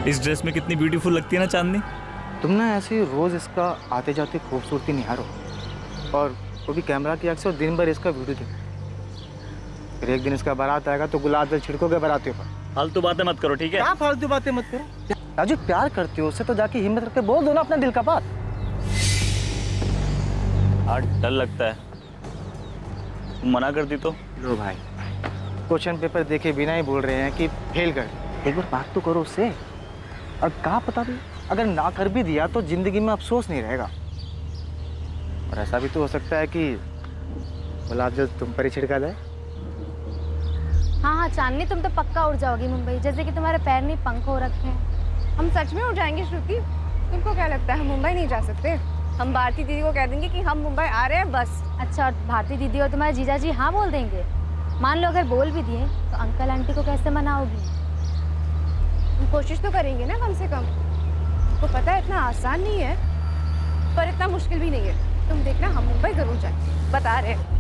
इस ड्रेस में कितनी ब्यूटीफुल लगती है ना चांदनी। तुम ना ऐसे रोज इसका आते जाते खूबसूरती निहारो और वो भी कैमरा की आँख से और दिन भर इसका वीडियो देखो। फिर एक दिन इसका बारात आएगा तो गुलाब जल छिड़कोगे बारातियों पर। फालतू बातें मत करो, ठीक है? क्या फालतू बातें मत करो। राजू, प्यार करती हो उससे तो जाके हिम्मत रख के बोल दो ना अपने दिल का बात। आज डर लगता है, तुम मना कर दी तो। लो भाई, क्वेश्चन पेपर देखे बिना ही बोल रहे हैं कि फेल कर। एक बार बात तो करो उससे। और कहाँ पता भी, अगर ना कर भी दिया तो जिंदगी में अफसोस नहीं रहेगा। और ऐसा भी तो हो सकता है कि गुलाब जल तुम पर ही छिड़का जाए। हाँ हाँ चांदनी, तुम तो पक्का उड़ जाओगी मुंबई, जैसे कि तुम्हारे पैर नहीं पंख हो रखे हैं। हम सच में उड़ जाएंगे श्रुति? तुमको क्या लगता है हम मुंबई नहीं जा सकते? हम भारती दीदी को कह देंगे कि हम मुंबई आ रहे हैं बस। अच्छा, और भारती दीदी और तुम्हारे जीजा जी हाँ बोल देंगे? मान लो अगर बोल भी दिए तो अंकल आंटी को कैसे मनाओगी? हम कोशिश तो करेंगे ना कम से कम। तो पता है इतना आसान नहीं है, पर इतना मुश्किल भी नहीं है। तुम देखना हम मुंबई जरूर जाएंगे, बता रहे हैं।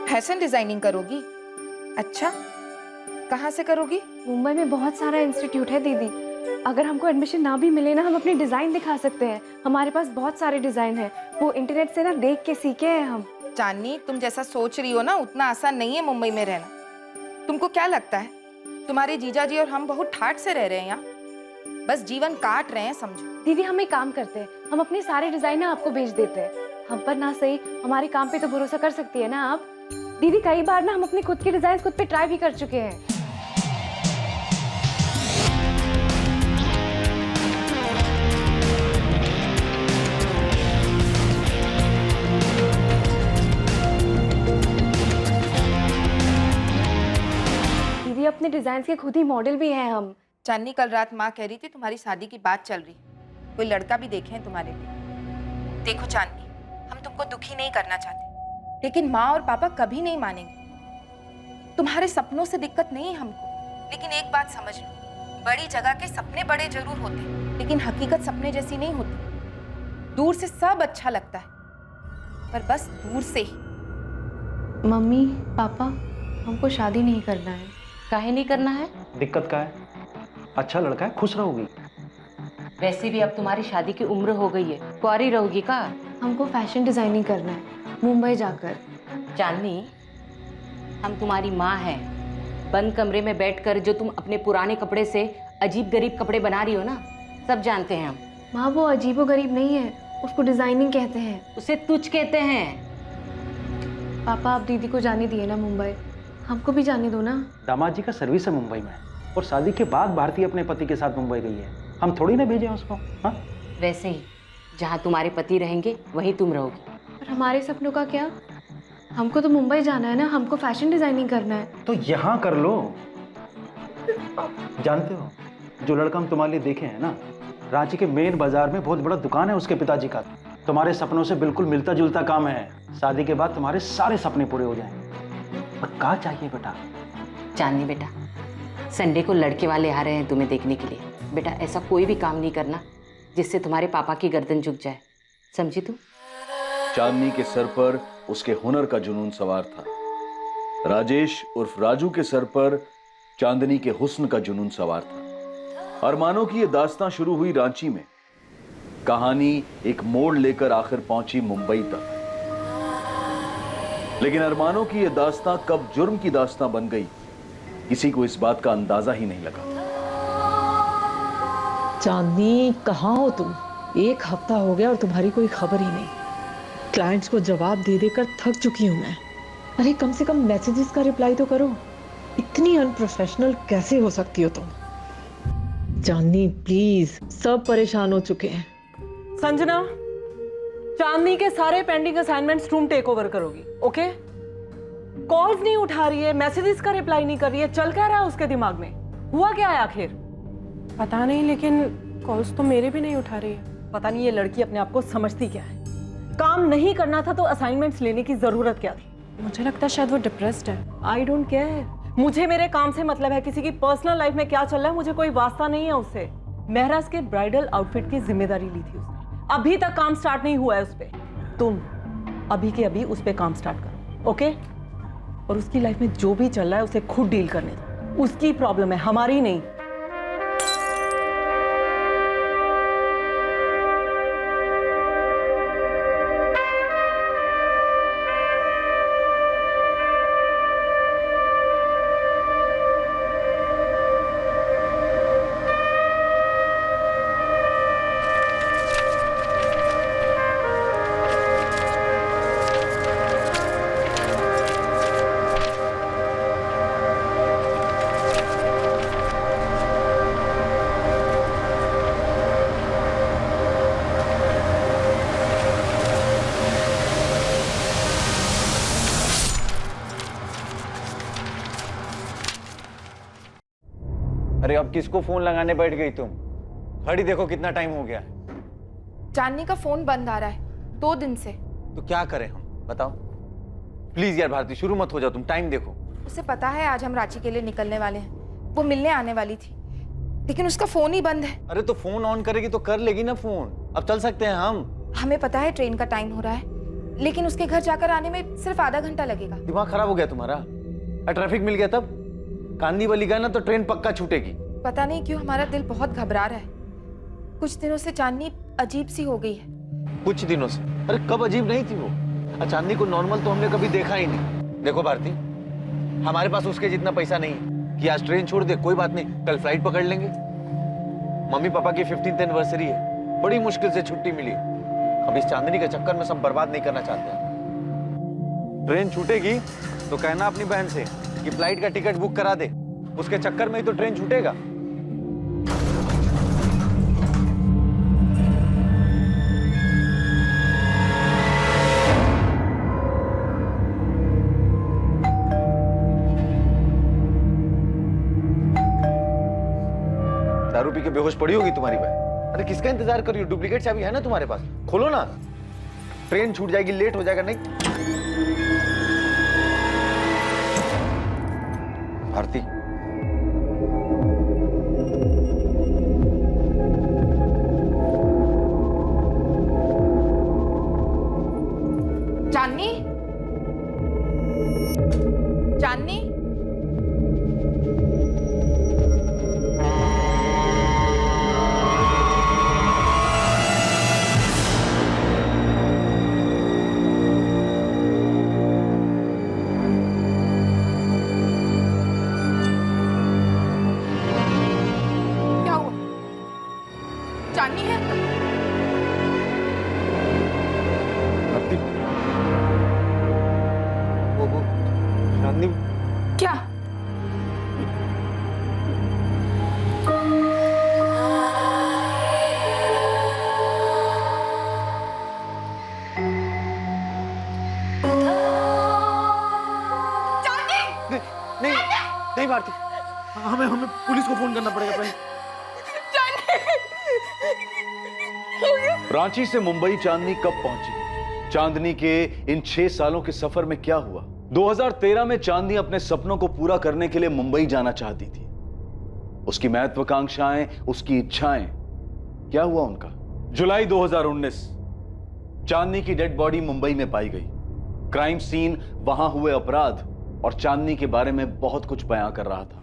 फैशन डिजाइनिंग करोगी? अच्छा, कहाँ से करोगी? मुंबई में बहुत सारा इंस्टीट्यूट है दीदी। अगर हमको एडमिशन ना भी मिले ना, हम अपनी डिजाइन दिखा सकते हैं। हमारे पास बहुत सारे डिजाइन हैं, वो इंटरनेट से ना देख के सीखे हैं हम। चांदनी, तुम जैसा सोच रही हो ना उतना आसान नहीं है मुंबई में रहना। तुमको क्या लगता है तुम्हारे जीजा जी और हम बहुत ठाठ से रह रहे हैं यहाँ? बस जीवन काट रहे हैं समझो। दीदी हम एक काम करते हैं, हम अपने सारे डिजाइन ना आपको भेज देते हैं। हम पर ना सही, हमारे काम पे तो भरोसा कर सकती है ना आप? दीदी कई बार ना हम अपने खुद के डिजाइन खुद पे ट्राई भी कर चुके हैं। दीदी अपने डिजाइन के खुद ही मॉडल भी हैं हम। चांदनी, कल रात माँ कह रही थी तुम्हारी शादी की बात चल रही, कोई लड़का भी देखे हैं तुम्हारे लिए। देखो चांदनी, हम तुमको दुखी नहीं करना चाहते, लेकिन माँ और पापा कभी नहीं मानेंगे। तुम्हारे सपनों से दिक्कत नहीं है हमको, लेकिन एक बात समझ लो, बड़ी जगह के सपने बड़े जरूर होते हैं, लेकिन हकीकत सपने जैसी नहीं होती। दूर से सब अच्छा लगता है, पर बस दूर से ही। मम्मी पापा, हमको शादी नहीं करना है। काहे नहीं करना है? दिक्कत क्या है? अच्छा लड़का है, खुश रहोगी। वैसे भी अब तुम्हारी शादी की उम्र हो गई है, कुंवारी रहोगी का? हमको फैशन डिजाइनिंग करना है मुंबई जाकर। चांदनी, हम तुम्हारी माँ हैं। बंद कमरे में बैठकर जो तुम अपने पुराने कपड़े से अजीब गरीब कपड़े बना रही हो ना, सब जानते हैं हम। माँ वो अजीबो गरीब नहीं है, उसको डिजाइनिंग कहते हैं। उसे तुच्छ कहते हैं। पापा आप दीदी को जाने दिए ना मुंबई, हमको भी जाने दो ना। दामाद जी का सर्विस है मुंबई में, और शादी के बाद भारती अपने पति के साथ मुंबई गई है। हम थोड़ी ना भेजे उसको। हाँ, वैसे ही जहाँ तुम्हारे पति रहेंगे वहीं तुम रहोगी। और हमारे सपनों का क्या? हमको तो मुंबई जाना है ना, हमको फैशन डिजाइनिंग करना है। तो यहाँ कर लो। जानते हो, जो लड़का हम तुम्हारे लिए देखे हैं ना, रांची के मेन बाजार में बहुत बड़ा दुकान है उसके पिताजी का। तुम्हारे सपनों से बिल्कुल मिलता जुलता काम है। शादी के बाद तुम्हारे सारे सपने पूरे हो जाएंगे। पर क्या चाहिए बेटा? चांदनी बेटा, संडे को लड़के वाले आ रहे हैं तुम्हें देखने के लिए। बेटा ऐसा कोई भी काम नहीं करना जिससे तुम्हारे पापा की गर्दन झुक जाए, समझी तू? चांदनी के सर पर उसके हुनर का जुनून सवार था। राजेश उर्फ राजू के सर पर चांदनी के हुस्न का जुनून सवार था। अरमानों की यह दास्तां शुरू हुई रांची में। कहानी एक मोड़ लेकर आखिर पहुंची मुंबई तक। लेकिन अरमानों की यह दास्तां कब जुर्म की दास्तां बन गई, किसी को इस बात का अंदाजा ही नहीं लगा। चांदनी कहाँ हो तुम? एक हफ्ता हो गया और तुम्हारी कोई खबर ही नहीं। क्लाइंट्स को जवाब दे देकर थक चुकी हूँ मैं। अरे कम से कम मैसेजेस का रिप्लाई तो करो। इतनी अनप्रोफेशनल कैसे हो सकती हो तुम? चांदनी प्लीज, सब परेशान हो चुके हैं। संजना, चांदनी के सारे पेंडिंग असाइनमेंट्स तुम टेक ओवर करोगी, ओके? कॉल्स नहीं उठा रही है, मैसेजेस का रिप्लाई नहीं कर रही है, चल क्या रहा है उसके दिमाग में? हुआ क्या है आखिर? पता नहीं, लेकिन कॉल्स तो मेरे भी नहीं उठा रही है। पता नहीं ये लड़की अपने आप को समझती क्या है। काम नहीं करना था तो असाइनमेंट्स लेने की जरूरत क्या थी? मुझे लगता है शायद वो डिप्रेस्ड है। आई डोंट केयर, मुझे मेरे काम से मतलब है। किसी की पर्सनल लाइफ में क्या चल रहा है मुझे कोई वास्ता नहीं है उससे। महराज के ब्राइडल आउटफिट की जिम्मेदारी ली थी उसने, अभी तक काम स्टार्ट नहीं हुआ है उस पे। तुम अभी के अभी उस पे काम स्टार्ट करो, ओके? और उसकी लाइफ में जो भी चल रहा है उसे खुद डील करने दो। उसकी प्रॉब्लम है, हमारी नहीं। अरे अब किसको फोन लगाने बैठ गई तुम? घड़ी देखो कितना टाइम हो गया है। चांदनी का फोन बंद आ रहा है 2 दिन से। तो क्या करें हम, बताओ प्लीज यार। भारती शुरू मत हो जाओ, तुम टाइम देखो। उसे पता है आज हम रांची के लिए निकलने वाले हैं, वो मिलने आने वाली थी, लेकिन उसका फोन ही बंद है। अरे तो फोन ऑन करेगी तो कर लेगी ना फोन। अब चल सकते हैं हम। हमें पता है ट्रेन का टाइम हो रहा है, लेकिन उसके घर जाकर आने में सिर्फ आधा घंटा लगेगा। दिमाग खराब हो गया तुम्हारा? ट्रैफिक मिल गया तब कांदी वाली गए ना तो ट्रेन पक्का छूटेगी। पता नहीं क्यों हमारा दिल बहुत घबरा रहा है। कुछ दिनों से चांदनी अजीब सी हो गई है। कुछ दिनों से? अरे कब अजीब नहीं थी वो? चांदनी को नॉर्मल तो हमने कभी देखा ही नहीं। देखो भारती, हमारे पास उसके जितना पैसा नहीं है कि आज ट्रेन छोड़ दे। कोई बात नहीं, कल फ्लाइट पकड़ लेंगे। मम्मी पापा की 15th एनिवर्सरी है, बड़ी मुश्किल से छुट्टी मिली। अब इस चांदनी के चक्कर में सब बर्बाद नहीं करना चाहते हैं। ट्रेन छूटेगी तो कहना अपनी बहन से कि फ्लाइट का टिकट बुक करा दे। उसके चक्कर में ही तो ट्रेन छूटेगा। दारू पी के बेहोश पड़ी होगी तुम्हारी बहन। अरे किसका इंतजार कर रही हो? डुप्लीकेट चाबी है ना तुम्हारे पास, खोलो ना। ट्रेन छूट जाएगी, लेट हो जाएगा। नहीं भारती, चांदनी, चांदनी, क्या हुआ? चांदनी है? भारती, वो चांदनी क्या? नहीं नहीं भारती, हमें पुलिस को फोन करना पड़ेगा पहले। रांची से मुंबई चांदनी कब पहुंची? चांदनी के इन 6 सालों के सफर में क्या हुआ? 2013 में चांदनी अपने सपनों को पूरा करने के लिए मुंबई जाना चाहती थी। उसकी महत्वाकांक्षाएं, उसकी इच्छाएं, क्या हुआ उनका? जुलाई 2019 चांदनी की डेड बॉडी मुंबई में पाई गई। क्राइम सीन, वहां हुए अपराध और चांदनी के बारे में बहुत कुछ बयां कर रहा था।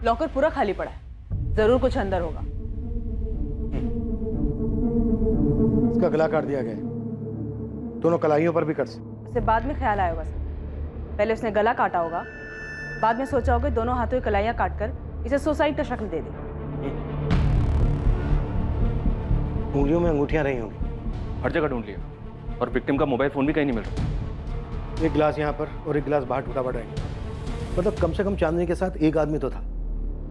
लॉकर पूरा खाली पड़ा है, जरूर कुछ अंदर होगा। इसका गला काट दिया गया है, दोनों कलाइयों पर भी कट से। उसे बाद में ख्याल आया होगा सर। पहले उसने गला काटा होगा, बाद में सोचा होगा दोनों हाथों की कलाइयां काटकर इसे सुसाइड का शक्ल दे दे। उंगलियों में अंगूठियां रही होंगी। हर जगह ढूंढ लिया और विक्टिम का मोबाइल फोन भी कहीं नहीं मिल रहा। एक गिलास यहाँ पर और एक गिलास बाहर टूटा पड़ा है। मतलब कम से कम चांदनी के साथ एक आदमी तो था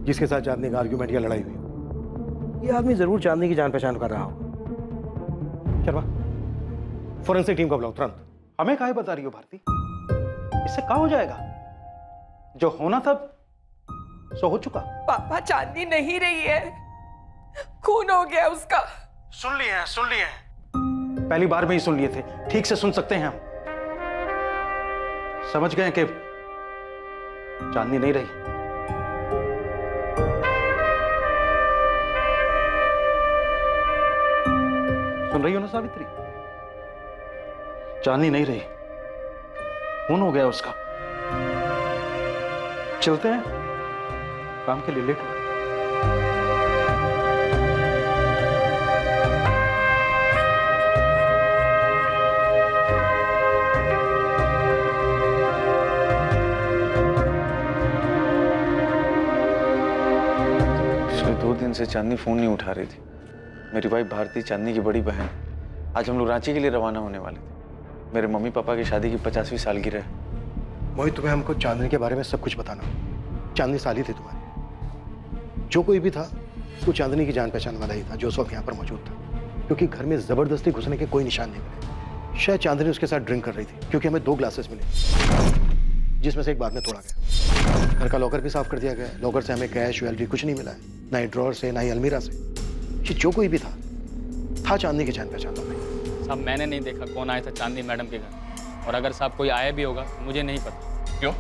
जिसके साथ चांदनी का आर्ग्यूमेंट या लड़ाई हुई। ये आदमी जरूर चांदनी की जान पहचान कर रहा हो। चलवा, फोरेंसिक टीम को बुलाओ तुरंत। हमें काहे बता रही हो भारती? इससे कहाँ हो जाएगा? जो होना था सो हो चुका। पापा चांदनी नहीं रही है, खून हो गया उसका। सुन लिए हैं, सुन लिए हैं। पहली बार में ही सुन लिए थे, ठीक से सुन सकते हैं हम। समझ गए कि चांदनी नहीं रही। सुन रही हो ना सावित्री? चांदनी नहीं रही, खून हो गया उसका। चलते हैं, काम के लिए लेट हो गए। पिछले 2 दिन से चांदनी फोन नहीं उठा रही थी। मेरी वाइफ भारती चांदनी की बड़ी बहन। आज हम लोग रांची के लिए रवाना होने वाले थे। मेरे मम्मी पापा की शादी की 50वीं सालगिरह है। मोहित, तुम्हें हमको चांदनी के बारे में सब कुछ बताना। चांदनी साली थी तुम्हारी। जो कोई भी था वो चांदनी की जान पहचान वाला ही था जो उस वक्त यहाँ पर मौजूद था, क्योंकि घर में जबरदस्ती घुसने के कोई निशान नहीं मिले। शायद चांदनी उसके साथ ड्रिंक कर रही थी, क्योंकि हमें 2 ग्लासेस मिले जिसमें से एक बाद में तोड़ा गया। घर का लॉकर भी साफ कर दिया गया। लॉकर से हमें कैश ज्वेलरी कुछ नहीं मिला है, ना ही ड्रॉर से, ना ही अलमीरा से। ये जो कोई भी था चांदनी की जान पहचान वाला। साहब मैंने नहीं देखा कौन आया था चांदनी मैडम के घर, और अगर साहब कोई आया भी होगा तो मुझे नहीं पता। क्यों?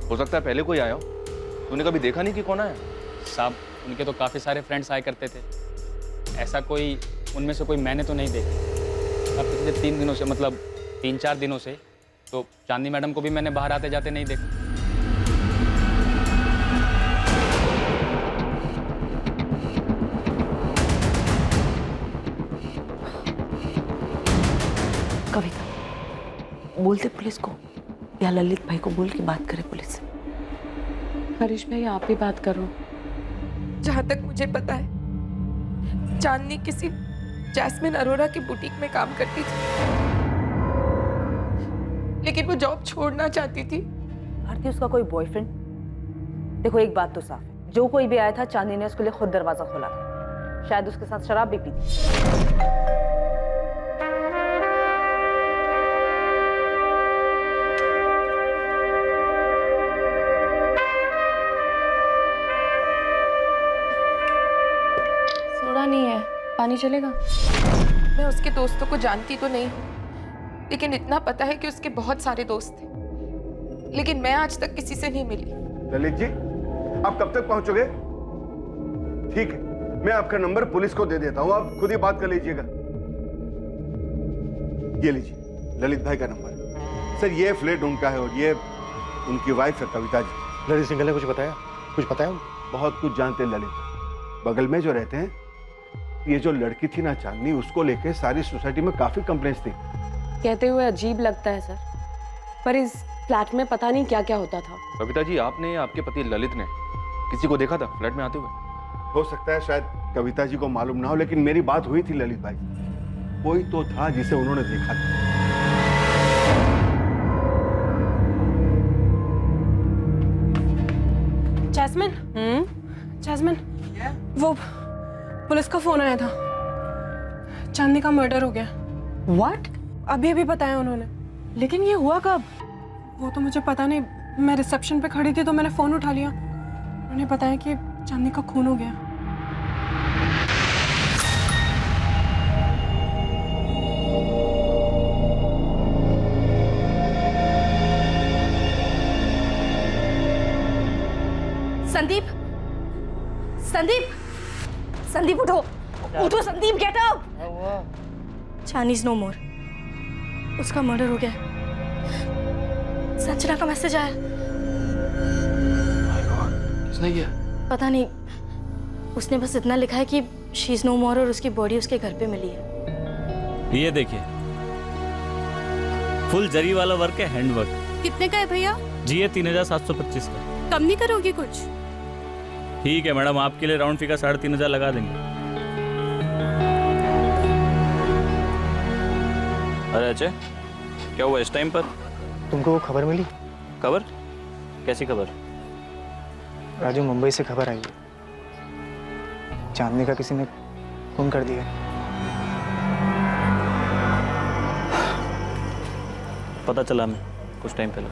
हो सकता है पहले कोई आया हो, तूने कभी देखा नहीं कि कौन आया? साहब उनके तो काफ़ी सारे फ्रेंड्स आया करते थे, ऐसा कोई उनमें से कोई मैंने तो नहीं देखा। अब पिछले 3 दिनों से, मतलब 3-4 दिनों से तो चांदनी मैडम को भी मैंने बाहर आते जाते नहीं देखा। कविता, बोलते पुलिस को या ललित भाई को बोल के बात करे पुलिस से। हरीश भाई आप ही बात करो। जहां तक मुझे पता है चांदनी किसी जैस्मिन अरोरा की बुटीक में काम करती थी, लेकिन वो जॉब छोड़ना चाहती थी। भारती उसका कोई बॉयफ्रेंड? देखो एक बात तो साफ है, जो कोई भी आया था चांदनी ने उसके लिए खुद दरवाजा खोला था। शायद उसके साथ शराब भी पी थी। सोडा नहीं है, पानी चलेगा? मैं उसके दोस्तों को जानती तो नहीं, लेकिन इतना पता है कि उसके बहुत सारे दोस्त थे, लेकिन मैं आज तक किसी से नहीं मिली। ललित जी, आप कब तक पहुंचोगे? ठीक है, मैं आपका नंबर पुलिस को दे देता हूं, आप खुद ही बात कर लीजिएगा। ये लीजिए ललित भाई का नंबर। सर ये फ्लैट उनका है और ये उनकी वाइफ है कविता जी। ललित सिंघल ने कुछ बताया? कुछ बताया? बहुत कुछ जानते हैं ललित। बगल में जो रहते हैं, ये जो लड़की थी ना चांदनी, उसको लेके सारी सोसाइटी में काफी कंप्लेंट्स थी। कहते हुए अजीब लगता है सर, पर इस फ्लैट में पता नहीं क्या क्या होता था। कविता जी, आपने, आपके पति ललित ने किसी को देखा था फ्लैट में आते हुए? हो सकता है शायद कविता जी को मालूम ना हो, लेकिन मेरी बात हुई थी ललित भाई। कोई तो था जिसे उन्होंने देखा था। जैस्मिन, जैस्मिन, वो पुलिस का फोन आया था। चांदनी का मर्डर हो गया। व्हाट? अभी अभी बताया उन्होंने। लेकिन ये हुआ कब? वो तो मुझे पता नहीं, मैं रिसेप्शन पे खड़ी थी तो मैंने फोन उठा लिया। उन्होंने बताया कि चांदनी का खून हो गया। संदीप, संदीप, संदीप उठो, उठो Sandeep, get up. Chandni is no more. उसका मर्डर हो गया। संजना का मैसेज आया। किसने किया? पता नहीं, उसने बस इतना लिखा है कि शी इज नो मोर और उसकी बॉडी उसके घर पे मिली है। ये देखिए, फुल जरी वाला वर्क है, हैंड वर्क। कितने का है भैया? जी ये 3725 का। कम नहीं करोगे कुछ? ठीक है मैडम, आपके लिए राउंड फिगर 3500 लगा देंगे। अरे अजय, क्या हुआ इस टाइम पर? तुमको वो खबर मिली? खबर? कैसी खबर? राजू, मुंबई से खबर आई है, चांदनी का किसी ने खून कर दिया। पता चला मैं। कुछ टाइम पहले।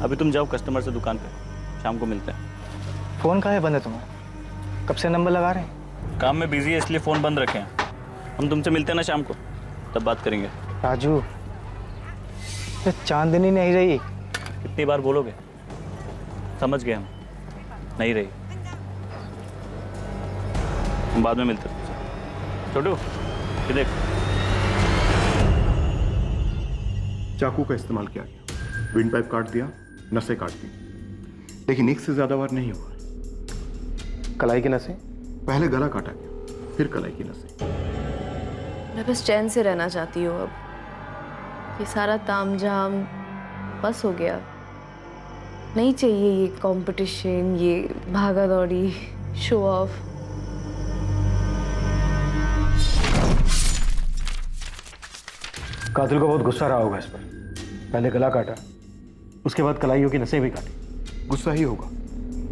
अभी तुम जाओ कस्टमर से दुकान पे, शाम को मिलते हैं। फ़ोन कहाँ है बंद है तुम्हारा? कब से नंबर लगा रहे हैं? काम में बिजी है इसलिए फ़ोन बंद रखे हैं। हम तुमसे मिलते हैं ना शाम को, तब बात करेंगे। राजू, ये चांदनी नहीं रही। कितनी बार बोलोगे? समझ गए हम, नहीं रही। हम बाद में मिलते हैं। छोटू, ये देख। चाकू का इस्तेमाल किया गया, विंड पाइप काट दिया, नसें काट दी, लेकिन एक से ज्यादा बार नहीं हुआ। कलाई की नसें? पहले गला काटा गया, फिर कलाई की नसें। मैं बस चैन से रहना चाहती हूँ अब। ये सारा तामझाम बस हो गया। नहीं चाहिए ये कंपटीशन, ये भागा दौड़ी, शो ऑफ। कातिल को बहुत गुस्सा रहा होगा इस पर। पहले गला काटा, उसके बाद कलाइयों की नसें भी काटी। गुस्सा ही होगा,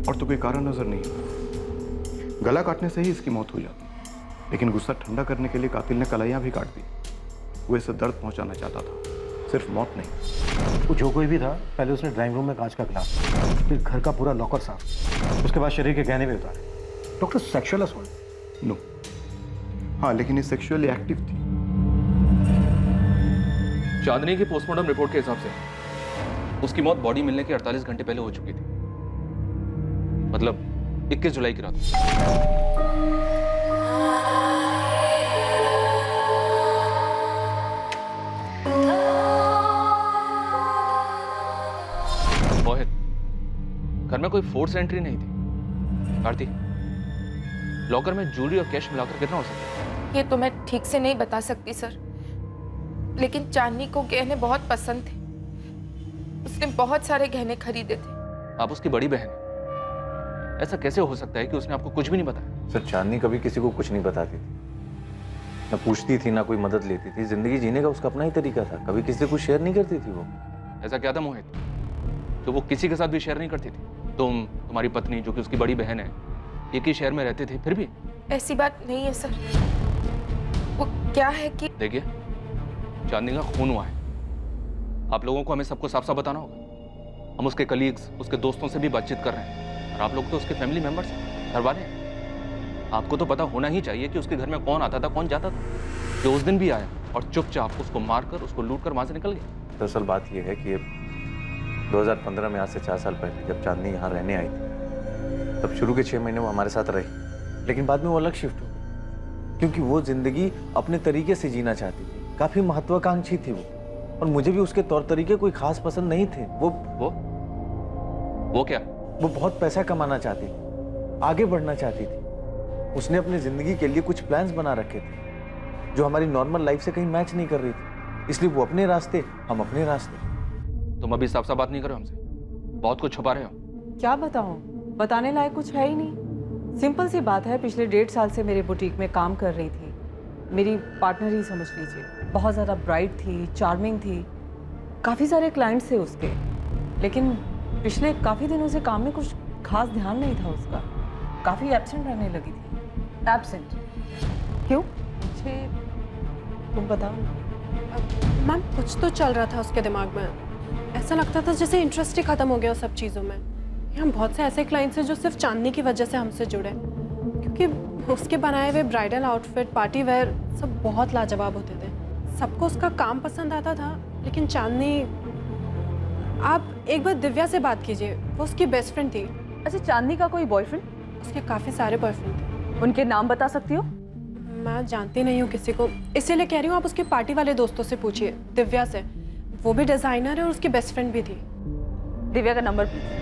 और तो कोई कारण नजर नहीं आता। गला काटने से ही इसकी मौत हो जाती, लेकिन गुस्सा ठंडा करने के लिए कातिल ने कलाइयां भी काट दी। वो इसे दर्द पहुंचाना चाहता था, सिर्फ मौत नहीं। वो जो कोई भी था, पहले उसने ड्राइंग रूम में कांच का गिलास, फिर घर का पूरा लॉकर साफ, उसके बाद शरीर के गहने भी उतारे। Doctor, sexual assault? नो। हाँ, लेकिन ये सेक्सुअली एक्टिव थी। चांदनी की पोस्टमार्टम रिपोर्ट के हिसाब से उसकी मौत बॉडी मिलने के 48 घंटे पहले हो चुकी थी, मतलब 21 जुलाई की रात। मोहित, घर में कोई फोर्स एंट्री नहीं थी। आरती, लॉकर में ज्वेलरी और कैश मिलाकर कितना हो सकता है? ये तो मैं ठीक से नहीं बता सकती सर, लेकिन चांदनी को गहने बहुत पसंद थे। उसने बहुत सारे गहने खरीदे थे। आप उसकी बड़ी बहन हैं। ऐसा कैसे हो सकता है कि उसने आपको कुछ भी नहीं बताया? सर, चांदनी कभी किसी को कुछ नहीं बताती थी, ना पूछती थी, ना कोई मदद लेती थी। जिंदगी जीने का उसका अपना ही तरीका था, कभी किसी से कुछ शेयर नहीं करती थी वो। ऐसा क्या था मोहित तो वो किसी के साथ भी शेयर नहीं करती थी? तुम्हारी पत्नी जो कि उसकी बड़ी बहन है, एक ही शहर में रहते थे, फिर भी? ऐसी बात नहीं है सर। वो क्या है कि देखिए, चांदनी का खून हुआ है। आप लोगों को हमें सबको साफ साफ बताना होगा। हम उसके कलीग्स, उसके दोस्तों से भी बातचीत कर रहे हैं, और आप लोग तो उसके फैमिली मेंबर्स हैं, घर वाले हैं। आपको तो पता होना ही चाहिए कि उसके घर में कौन आता था, कौन जाता था। जो उस दिन भी आया और चुपचाप उसको मारकर, उसको लूटकर वहां से निकल गया। दरअसल बात यह है कि 2015 में, आज से 4 साल पहले, जब चांदनी यहाँ रहने आई थी, तब शुरू के 6 महीने वो हमारे साथ रही, लेकिन बाद में वो अलग शिफ्ट हो गई, क्योंकि वो जिंदगी अपने तरीके से जीना चाहती थी। काफी महत्वाकांक्षी थी वो, और मुझे भी उसके तौर तरीके कोई खास पसंद नहीं थे। वो क्या? वो बहुत पैसा कमाना चाहती थी, आगे बढ़ना चाहती थी। उसने अपनी जिंदगी के लिए कुछ प्लान्स बना रखे थे जो हमारी नॉर्मल लाइफ से कहीं मैच नहीं कर रही थी, इसलिए वो अपने रास्ते, हम अपने रास्ते। तुम अभी साफ साफ बात नहीं कर रहे हो हमसे, बहुत कुछ छुपा रहे हो। क्या बताऊं, बताने लायक कुछ है ही नहीं। सिंपल सी बात है, पिछले 1.5 साल से मेरे बुटीक में काम कर रही थी। मेरी पार्टनर ही समझ लीजिए। बहुत ज़्यादा ब्राइट थी, चार्मिंग थी, काफ़ी सारे क्लाइंट्स थे उसके, लेकिन पिछले काफ़ी दिनों से काम में कुछ खास ध्यान नहीं था उसका। काफ़ी एब्सेंट रहने लगी थी। एब्सेंट? क्यों? मुझे तुम बताओ। मैम, कुछ तो चल रहा था उसके दिमाग में। ऐसा लगता था जैसे इंटरेस्ट ही खत्म हो गया उस सब चीज़ों में। यहाँ बहुत से ऐसे क्लाइंट्स हैं जो सिर्फ चांदनी की वजह से हमसे जुड़े, क्योंकि उसके बनाए हुए ब्राइडल आउटफिट, पार्टी वेयर सब बहुत लाजवाब होते थे। सबको उसका काम पसंद आता था, लेकिन चांदनी, आप एक बार दिव्या से बात कीजिए, वो उसकी बेस्ट फ्रेंड थी। अच्छा, चांदनी का कोई बॉयफ्रेंड? उसके काफ़ी सारे बॉयफ्रेंड थे। उनके नाम बता सकती हो? मैं जानती नहीं हूँ किसी को, इसीलिए कह रही हूँ आप उसके पार्टी वाले दोस्तों से पूछिए, दिव्या से। वो भी डिज़ाइनर है और उसकी बेस्ट फ्रेंड भी थी। दिव्या का नंबर प्लीज।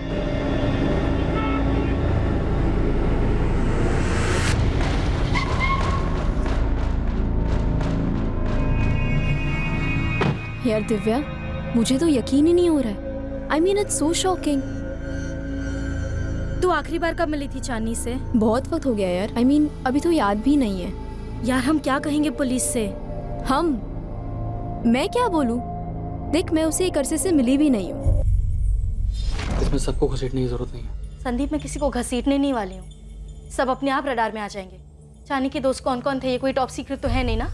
यार दिव्या, मुझे तो यकीन ही नहीं हो रहा है। I mean, it's so shocking. तू आखिरी बार कब मिली थी चांदनी से? बहुत वक्त हो गया यार। I mean, अभी तो याद भी नहीं है। यार हम क्या कहेंगे पुलिस से? मैं क्या बोलूं? देख, मैं उसे एक अरसे से मिली भी नहीं हूँ। इसमें सबको घसीटने की जरूरत नहीं है। संदीप, मैं किसी को घसीटने नहीं वाली हूँ। सब अपने आप रडार में आ जाएंगे। चांदनी के दोस्त कौन-कौन थे, ये कोई टॉप सीक्रेट तो है नहीं ना?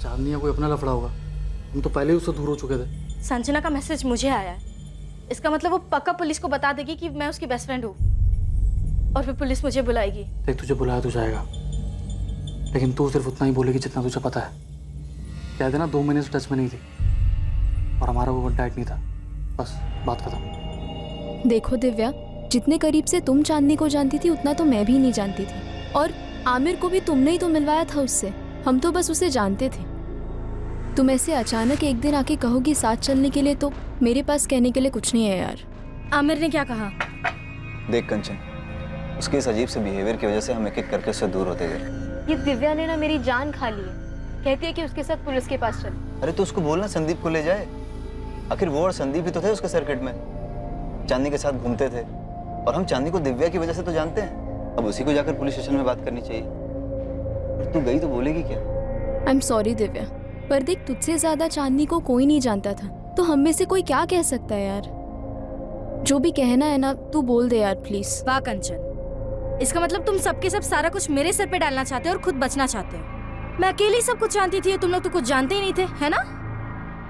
चांदनी या कोई अपना लफड़ा होगा। हम तो पहले ही उससे दूर हो चुके थे। संजना का मैसेज मुझे आया है। इसका मतलब वो पक्का पुलिस को बता देगी कि मैं उसकी बेस्ट फ्रेंड हूँ, और फिर पुलिस मुझे बुलाएगी। देख, तुझे बुलाया तो जाएगा, लेकिन तू सिर्फ उतना ही बोलेगी जितना तुझे पता है। कह देना 2 महीने से टच में नहीं थी और हमारा वो कॉन्टैक्ट नहीं था, बस बात खत्म। देखो दिव्या, जितने करीब से तुम चांदनी को जानती थी उतना तो मैं भी नहीं जानती थी, और आमिर को भी तुमने ही तो मिलवाया था उससे। हम तो बस उसे जानते थे। तुम ऐसे अचानक एक दिन आके कहोगी साथ चलने के लिए, तो मेरे पास कहने के लिए कुछ नहीं है यार। आमिर ने क्या कहा? देख कंचन, उसके इस अजीब से बिहेवियर की वजह से हम एक एक करके उससे दूर होते गए। ये दिव्या ने ना मेरी जान खा ली है। कहती है कि उसके साथ पुलिस के पास चले। अरे तो उसको बोलना संदीप को ले जाए, आखिर वो और संदीप ही तो थे उसके सर्किट में, चांदनी के साथ घूमते थे, और हम चांदनी को दिव्या की वजह से तो जानते हैं। अब उसी को जाकर पुलिस स्टेशन में बात करनी चाहिए। और तू गई तो बोलेगी क्या? आई एम सॉरी दिव्या, पर देख, तुझसे ज्यादा चांदनी को कोई नहीं जानता था, तो हम में से कोई क्या कह सकता है यार। जो भी कहना है ना तू बोल दे यार प्लीज। वाह कंचन, इसका मतलब तुम सबके सब सारा कुछ मेरे सर पे डालना चाहते हो और खुद बचना चाहते हो। मैं अकेली सब कुछ जानती थी, तुम लोग तो कुछ जानते ही नहीं थे, है ना?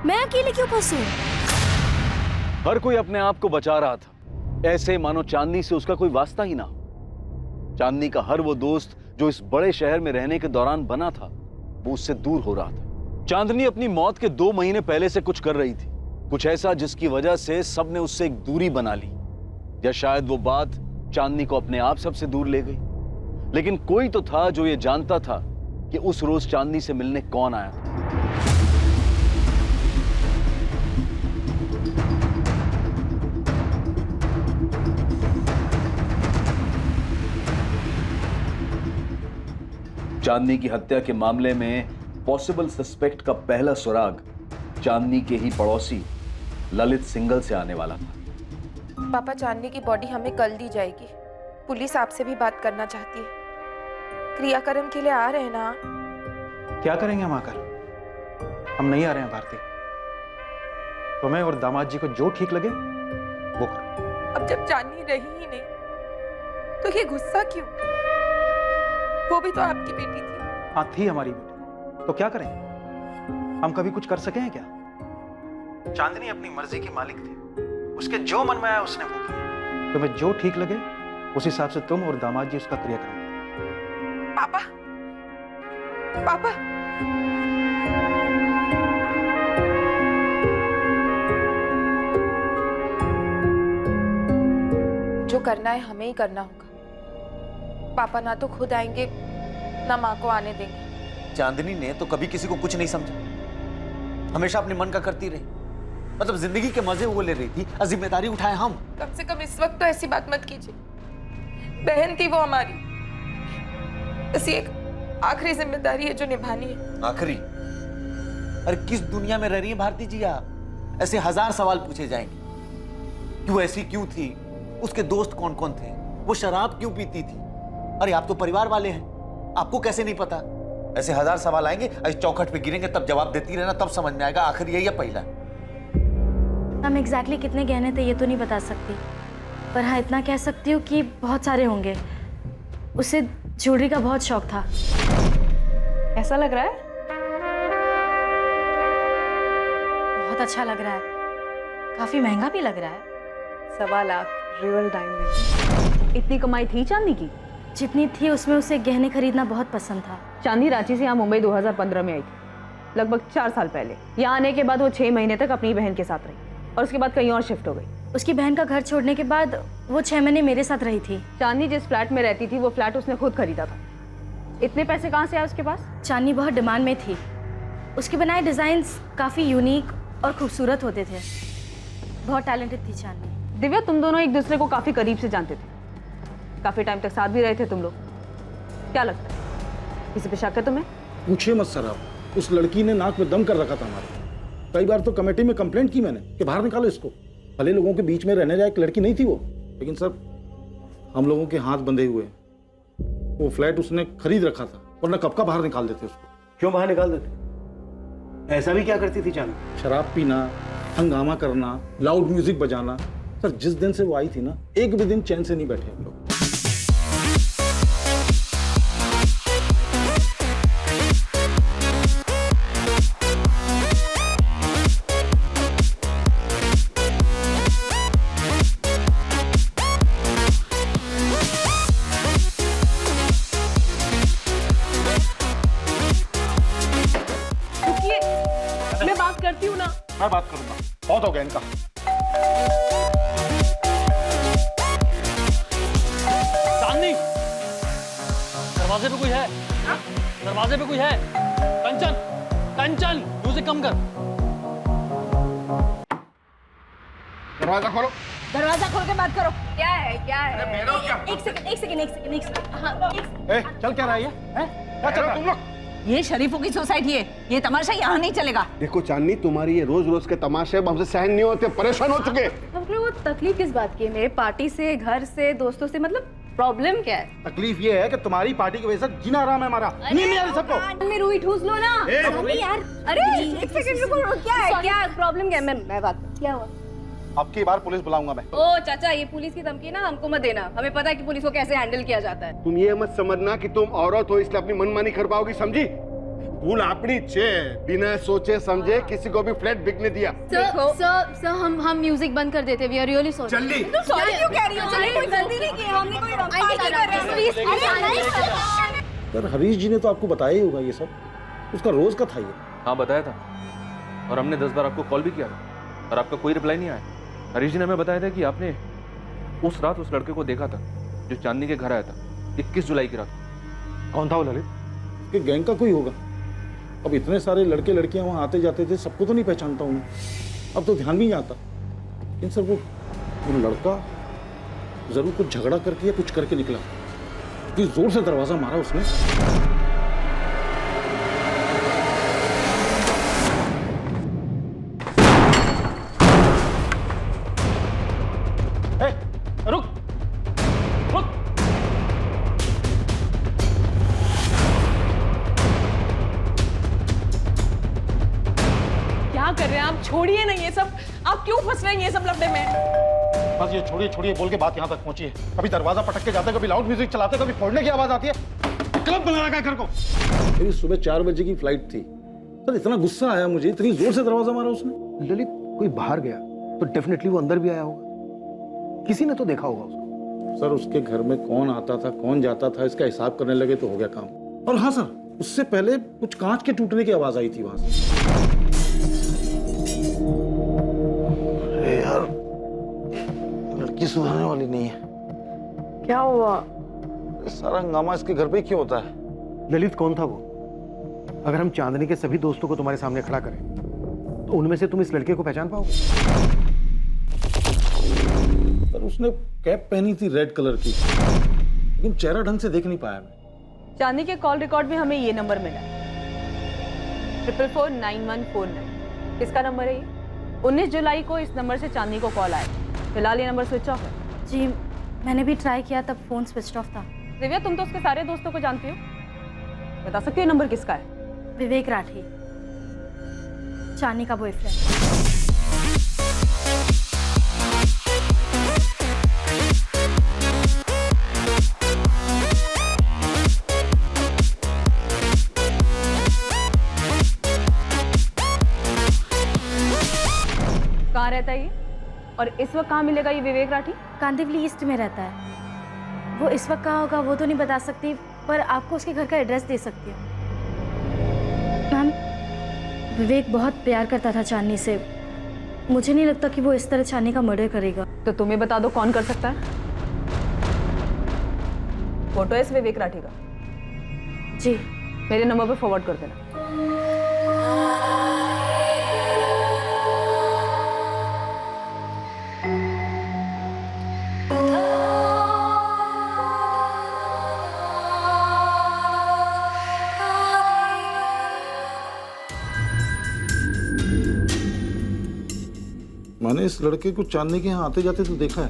मैं अकेले क्यों फंसूं? हर कोई अपने आप को बचा रहा था, ऐसे मानो चांदनी से उसका कोई वास्ता ही ना हो। चांदनी का हर वो दोस्त जो इस बड़े शहर में रहने के दौरान बना था, वो उससे दूर हो रहा था। चांदनी अपनी मौत के 2 महीने पहले से कुछ कर रही थी, कुछ ऐसा जिसकी वजह से सबने उससे एक दूरी बना ली, या शायद वो बात चांदनी को अपने आप सबसे दूर ले गई। लेकिन कोई तो था जो ये जानता था कि उस रोज चांदनी से मिलने कौन आया था। चांदनी की हत्या के मामले में पॉसिबल सस्पेक्ट का पहला सुराग चांदनी के ही पड़ोसी ललित सिंघल से आने वाला था। पापा, चांदनी की बॉडी हमें कल दी जाएगी। पुलिस आपसे भी बात करना चाहती है। क्रियाक्रम के लिए आ रहे हैं ना? क्या करेंगे हम आकर? हम नहीं आ रहे हैं भारती। तुम्हें और दामाद जी को जो ठीक लगे वो करो। अब जब चांदनी रही ही नहीं तो ये गुस्सा क्यों? वो भी तो आपकी बेटी थी। हाँ, थी हमारी बेटी, तो क्या करें? हम कभी कुछ कर सके हैं क्या? चांदनी अपनी मर्जी की मालिक थी, उसके जो मन में आया उसने वो किया। तुम्हें जो ठीक लगे उस हिसाब से तुम और दामाद जी उसका क्रियाक्रम करो। पापा, पापा, जो करना है हमें ही करना होगा। पापा ना तो खुद आएंगे ना माँ को आने देंगे। चांदनी ने तो कभी किसी को कुछ नहीं समझा, हमेशा अपने मन का करती रही। मतलब जिंदगी के मजे वो ले रही थी और जिम्मेदारी उठाए हम। कम से कम इस वक्त तो ऐसी बात मत कीजिए। बहन थी वो हमारी, बस एक आखिरी जिम्मेदारी है जो निभानी है। आखिरी? अरे किस दुनिया में रह रही है भारती जी आप? ऐसे 1000 सवाल पूछे जाएंगे। क्यों ऐसी क्यों थी? उसके दोस्त कौन कौन थे? वो शराब क्यों पीती थी? अरे आप तो परिवार वाले हैं, आपको कैसे नहीं पता? ऐसे 1000 सवाल आएंगे, इस चौखट पे गिरेंगे, तब जवाब देती रहना, तब समझ में आएगा आखिर यही है पहला। हम एग्जैक्टली कितने गहने थे ये तो नहीं बता सकती, पर हाँ इतना कह सकती हूँ कि बहुत सारे होंगे। उसे ज्वेलरी का बहुत शौक था। ऐसा लग रहा है? बहुत अच्छा लग रहा है, काफी महंगा भी लग रहा है। 1.25 लाख रियल डायमंड। इतनी कमाई थी चांदनी की? जितनी थी उसमें उसे गहने खरीदना बहुत पसंद था। चांदनी रांची से यहाँ मुंबई 2015 में आई थी, लगभग 4 साल पहले। यहाँ आने के बाद वो 6 महीने तक अपनी बहन के साथ रही और उसके बाद कहीं और शिफ्ट हो गई। उसकी बहन का घर छोड़ने के बाद वो 6 महीने मेरे साथ रही थी। चांदनी जिस फ्लैट में रहती थी वो फ्लैट उसने खुद खरीदा था। इतने पैसे कहाँ से आए उसके पास? चांदनी बहुत डिमांड में थी। उसके बनाए डिजाइन्स काफी यूनिक और खूबसूरत होते थे। बहुत टैलेंटेड थी चांदनी। दिव्या, तुम दोनों एक दूसरे को काफी करीब से जानते थे, काफी टाइम तक साथ भी रहे थे तुम लोग। क्या लगता है किसी पे शक है तुम्हें? पूछिए मत सर, आप उस लड़की ने नाक में दम कर रखा था हमारे। कई बार तो कमेटी में कंप्लेंट की मैंने कि बाहर निकालो इसको। भले लोगों के बीच में रहने लायक लड़की नहीं थी वो, लेकिन सर हम लोगों के हाथ बंधे हुए। वो फ्लैट उसने खरीद रखा था, वरना कब का बाहर निकाल देते उसको। क्यों बाहर निकाल देते? ऐसा भी क्या करती थी चांदनी? शराब पीना, हंगामा करना, लाउड म्यूजिक बजाना। सर जिस दिन से वो आई थी ना, एक भी दिन चैन से नहीं बैठे हम लोग। दरवाजे पे कोई है? दरवाजे पे कोई है? कंचन, कंचन, म्यूजिक कम कर। दरवाजा खोलो। दरवाजा खोल के बात करो। क्या है एक सेकंड। हाँ, चल क्या रहा है ये? क्या चल रहा है तुम लोग? ये शरीफों की सोसाइटी है, ये तमाशा यहाँ नहीं चलेगा। देखो चांदनी, तुम्हारी ये रोज रोज के तमाशे अब हमसे सहन नहीं होते, परेशान हो चुके। हमको वो तकलीफ किस बात की है? मेरे पार्टी से, घर से, दोस्तों से, मतलब प्रॉब्लम क्या है? तकलीफ ये है कि तुम्हारी पार्टी की वजह से जीना आराम है हमारा। नींद नहीं आ रही सबको। में रूई ठूस लो ना। यार, अरे एक सेकंड रुको, क्या प्रॉब्लम क्या है? मैं बात क्या हुआ? अब की बार पुलिस बुलाऊंगा मैं। ओ चाचा, ये पुलिस की धमकी ना हमको मत देना, हमें पता है कि पुलिस को कैसे हैंडल किया जाता है। तुम ये मत समझना कि तुम औरत हो इसलिए अपनी मनमानी कर पाओगी, समझी? भूल अपनी छे, बिना सोचे समझे किसी को भी फ्लैट बिकने दिया। सर हम म्यूजिक बंद कर देते, वी आर रियली सॉरी। जल्दी। सॉरी क्यों कह रही हो? हमने कोई गलती नहीं की, हमने कोई सर हरीश जी ने तो आपको बताया ही होगा ये सब, उसका रोज का था ये। हाँ बताया था, और हमने 10 बार आपको कॉल भी किया था और आपका कोई रिप्लाई नहीं आया। हरीश जी ने हमें बताया था कि आपने उस रात उस लड़के को देखा था जो चांदनी के घर आया था 21 जुलाई की रात। कौन था वो ललित? कि गैंग का कोई होगा। अब इतने सारे लड़के लड़कियां वहां आते जाते थे, सबको तो नहीं पहचानता हूँ, अब तो ध्यान भी नहीं आता। लेकिन सर वो लड़का जरूर कुछ झगड़ा करके या कुछ करके निकला, इतनी जोर से दरवाजा मारा उसने। रुक रुक। क्या कर रहे हैं आप? छोड़िए ना ये सब, आप क्यों फंस रहे हैं ये सब लफड़े में? बस ये छोड़िए छोड़िए बोल के बात यहाँ तक पहुंची है। कभी दरवाजा पटक के जाते, कभी लाउड म्यूजिक चलाते, कभी फोड़ने की आवाज आती है। क्लब बना रखा है घर को। मेरी सुबह 4 बजे की फ्लाइट थी सर, इतना गुस्सा आया मुझे, इतनी जोर से दरवाजा मारा उसने। ललित, कोई बाहर गया तो डेफिनेटली वो अंदर भी आया होगा, किसी ने तो देखा होगा उसको। सर उसके घर में कौन आता था कौन जाता था इसका हिसाब करने लगे तो हो गया काम। और हाँ सर, उससे पहले कुछ कांच के टूटने की आवाज आई थी वहां से। अरे यार, लड़की सुधरने वाली नहीं है। क्या हुआ? सारा हंगामा इसके घर पे ही क्यों होता है? ललित कौन था वो? अगर हम चांदनी के सभी दोस्तों को तुम्हारे सामने खड़ा करें तो उनमें से तुम इस लड़के को पहचान पाओगे? सर उसने कैप पहनी थी रेड कलर की, लेकिन चेहरा ढंग से देख नहीं पाया मैं। चांदनी के कॉल रिकॉर्ड में हमें ये नंबर मिला, 4449149। किसका नंबर है ये? 19 जुलाई को इस नंबर से चांदनी को कॉल आया। फिलहाल ये नंबर स्विच ऑफ है। जी मैंने भी ट्राई किया, तब फोन स्विच ऑफ था। दिव्या, तुम तो उसके सारे दोस्तों को जानती हो, बता सकती हो नंबर किसका है? विवेक राठी, चांदनी का बॉयफ्रेंड। कहाँ रहता है ये, और इस वक्त कहाँ मिलेगा ये विवेक राठी? कांदिवली ईस्ट में रहता है। वो इस वक्त कहाँ होगा वो तो नहीं बता सकती, पर आपको उसके घर का एड्रेस दे सकती हूँ। मैम, विवेक बहुत प्यार करता था चांदनी से, मुझे नहीं लगता कि वो इस तरह चांदनी का मर्डर करेगा। तो तुम्हें बता दो कौन कर सकता है? फोटो है इस विवेक राठी का? जी। मेरे नंबर पे फॉरवर्ड कर देना। मैंने इस लड़के को चांदनी के यहाँ आते जाते तो देखा है,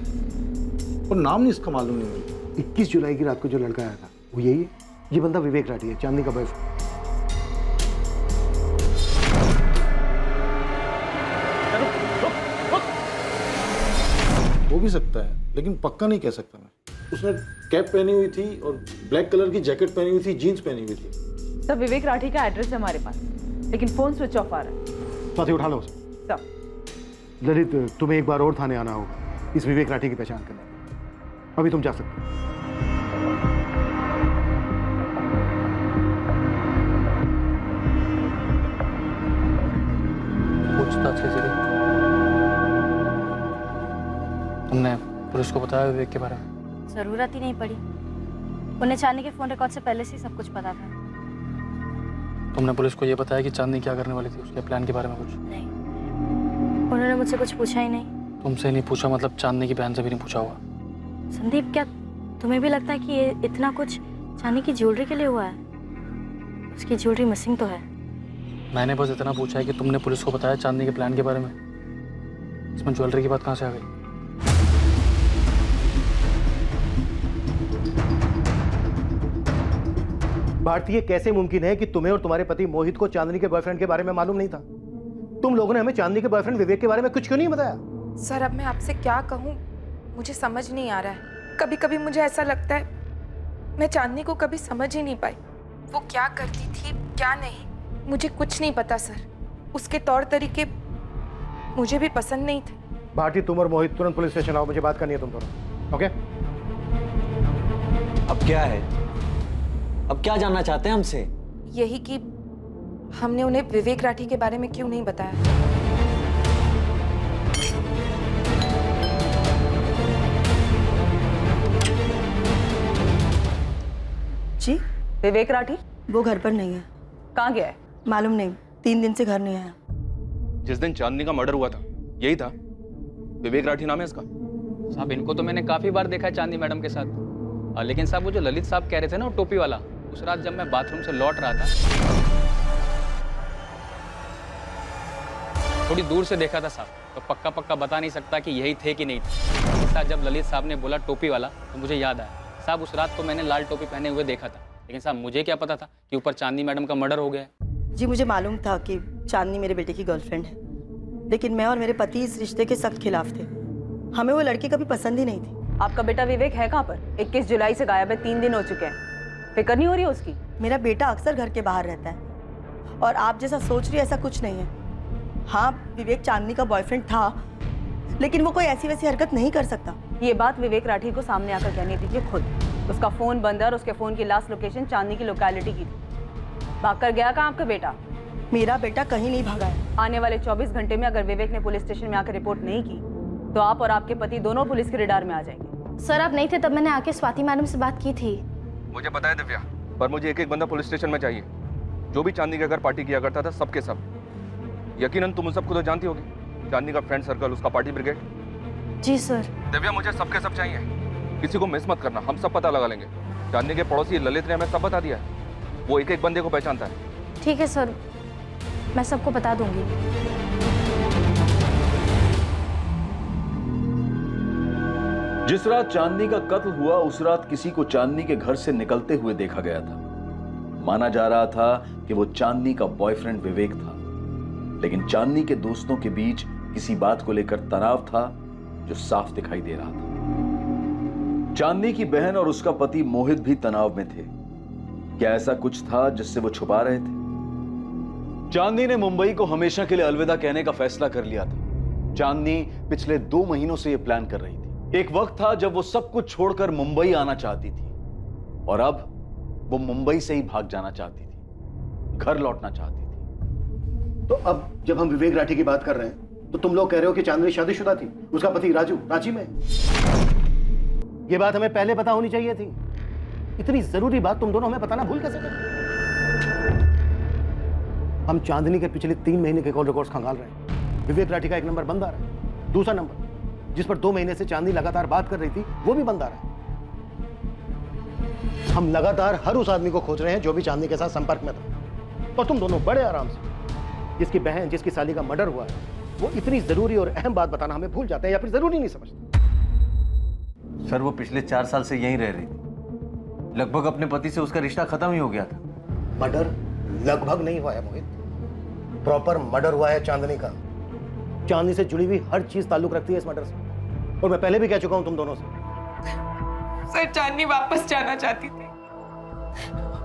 पर नाम नहीं इसका मालूम नहीं मुझे। 21 जुलाई की रात को जो लड़का आया था वो यही है। ये बंदा विवेक राठी है, चांदनी का बॉयफ्रेंड। हो भी सकता है, लेकिन पक्का नहीं कह सकता मैं। उसने कैप पहनी हुई थी और ब्लैक कलर की जैकेट पहनी हुई थी, जीन्स पहनी हुई थी। सब विवेक राठी का एड्रेस है हमारे पास, लेकिन फोन स्विच ऑफ आ रहा है। साथी उठा लो उसे। सब। ललित, तुम्हें एक बार और थाने आना होगा इस विवेक राठी की पहचान करने। अभी तुम जा सकते हो। पूछताछ के जरिए तुमने पुलिस को बताया विवेक के बारे में? जरूरत ही नहीं पड़ी। उन्हें चांदनी के फ़ोन रिकॉर्ड से पहले से ही सब कुछ पता था। तुमने पुलिस को ये बताया कि चांदनी क्या करने वाली थी, उसके प्लान के बारे में कुछ? नहीं, उन्होंने मुझसे कुछ पूछा ही नहीं। तुमसे नहीं पूछा मतलब चांदनी की बहन से भी नहीं पूछा होगा? संदीप, क्या तुम्हें भी लगता है कि ये इतना कुछ चांदनी की ज्वेलरी के लिए हुआ है? उसकी ज्वेलरी मिसिंग तो है। मैंने बस इतना पूछा है कि तुमने पुलिस को बताया चांदनी के प्लान के बारे में। इसमें ज्वेलरी की बात कहाँ से आ गई? भारतीय, कैसे मुमकिन है कि तुम्हें और तुम्हारे पति मोहित को चांदनी के बॉयफ्रेंड के बारे में मालूम नहीं था? तुम लोगों ने हमें चांदनी के बॉयफ्रेंड विवेक के बारे में कुछ क्यों नहीं बताया? सर, अब मैं आपसे क्या कहूँ, मुझे समझ नहीं आ रहा है। कभी कभी मुझे ऐसा लगता है मैं चांदनी को कभी समझ ही नहीं पाई। वो क्या करती थी क्या नहीं, मुझे कुछ नहीं पता सर। उसके तौर तरीके मुझे भी पसंद नहीं थे। भारती, तुम और मोहित तुरंत पुलिस स्टेशन आओ, मुझे बात करनी है तुम दोनों। ओके? अब क्या है? अब क्या जानना चाहते हैं हमसे? यही कि हमने उन्हें विवेक राठी के बारे में क्यों नहीं बताया। जी, विवेक राठी वो घर पर नहीं है। कहाँ गया है? मालूम नहीं, 3 दिन से घर नहीं आया। जिस दिन चांदनी का मर्डर हुआ था यही था, विवेक राठी नाम है इसका। साहब, इनको तो मैंने काफ़ी बार देखा है चांदनी मैडम के साथ। लेकिन साहब, वो जो ललित साहब कह रहे थे ना, वो टोपी वाला, उस रात जब मैं बाथरूम से लौट रहा था, थोड़ी दूर से देखा था साहब, तो पक्का पक्का बता नहीं सकता कि यही थे कि नहीं थे। साहब, जब ललित साहब ने बोला टोपी वाला तो मुझे याद आया, साहब उस रात को मैंने लाल टोपी पहने हुए देखा था। लेकिन साहब, मुझे क्या पता था कि ऊपर चांदनी मैडम का मर्डर हो गया है। जी, मुझे मालूम था कि चांदनी मेरे बेटे की गर्लफ्रेंड है, लेकिन मैं और मेरे पति इस रिश्ते के सख्त खिलाफ थे। हमें वो लड़की कभी पसंद ही नहीं थी। आपका बेटा विवेक है कहाँ पर? 21 जुलाई से गायब है, 3 दिन हो चुके हैं। फिक्र नहीं हो रही है उसकी? मेरा बेटा अक्सर घर के बाहर रहता है, और आप जैसा सोच रही है ऐसा कुछ नहीं है। हाँ, विवेक चांदनी का बॉयफ्रेंड था, लेकिन वो कोई ऐसी वैसी हरकत नहीं कर सकता। ये बात विवेक राठी को सामने आकर कहनी दीजिए खुद। उसका फोन बंद है और उसके फोन की लास्ट लोकेशन चांदनी की लोकेलिटी की थी। भागकर गया कहाँ आपका बेटा? मेरा बेटा कहीं नहीं भागा है। आने वाले 24 घंटे में अगर विवेक ने पुलिस स्टेशन में आकर रिपोर्ट नहीं की तो आप और आपके पति दोनों पुलिस के रडार में आ जाएंगे। सर, आप नहीं थे तब मैंने आके स्वाति मैडम से बात की थी। मुझे पता है दिव्या, पर मुझे एक एक बंदा पुलिस स्टेशन में चाहिए जो भी चांदनी के घर पार्टी किया करता था, सबके सब। यकीनन तुम उन सबको तो जानती होगी, चांदनी का फ्रेंड सर्कल, उसका पार्टी ब्रिगेड। जी सर। दिव्या, मुझे सबके सब चाहिए, किसी को मिस मत करना, हम सब पता लगा लेंगे। चांदनी के पड़ोसी ललित ने हमें सब बता दिया है, वो एक एक बंदे को पहचानता है। ठीक है सर, मैं सबको बता दूंगी। जिस रात चांदनी का कत्ल हुआ उस रात किसी को चांदनी के घर से निकलते हुए देखा गया था। माना जा रहा था कि वो चांदनी का बॉयफ्रेंड विवेक था, लेकिन चांदनी के दोस्तों के बीच किसी बात को लेकर तनाव था जो साफ दिखाई दे रहा था। चांदनी की बहन और उसका पति मोहित भी तनाव में थे। क्या ऐसा कुछ था जिससे वो छुपा रहे थे? चांदनी ने मुंबई को हमेशा के लिए अलविदा कहने का फैसला कर लिया था। चांदनी पिछले 2 महीनों से यह प्लान कर रही थी। एक वक्त था जब वो सब कुछ छोड़कर मुंबई आना चाहती थी, और अब वो मुंबई से ही भाग जाना चाहती थी, घर लौटना चाहती थी। तो अब जब हम विवेक राठी की बात कर रहे हैं तो तुम लोग कह रहे हो कि चांदनी शादीशुदा थी, उसका पति राजू रांची में। ये बात हमें पहले पता होनी चाहिए थी। इतनी जरूरी बात तुम दोनों हमें बताना भूल कैसे गए? हम चांदनी के पिछले 3 महीने के कॉल रिकॉर्ड्स खंगाल रहे हैं। विवेक राठी का एक नंबर बंद आ रहा है, दूसरा नंबर जिस पर 2 महीने से चांदनी लगातार बात कर रही थी वो भी बंद आ रहा है। हम लगातार हर उस आदमी को खोज रहे हैं जो भी चांदनी के साथ संपर्क में था, और तुम दोनों बड़े आराम से जिसकी बहन, जिसकी साली का मर्डर हुआ है, वो इतनी जरूरी और अहम बात बताना हमें भूल जाते हैं या फिर जरूरी नहीं समझते। सर, वो पिछले 4 साल से यहीं रह रही थी। लगभग अपने पति से उसका रिश्ता खत्म ही हो गया था। मर्डर लगभग नहीं हुआ है मोहित, प्रॉपर मर्डर हुआ है चांदनी का। चांदनी से जुड़ी हुई हर चीज ताल्लुक रखती है इस मर्डर से, और मैं पहले भी कह चुका हूं तुम दोनों से। सर, चांदनी वापस जाना चाहती थी,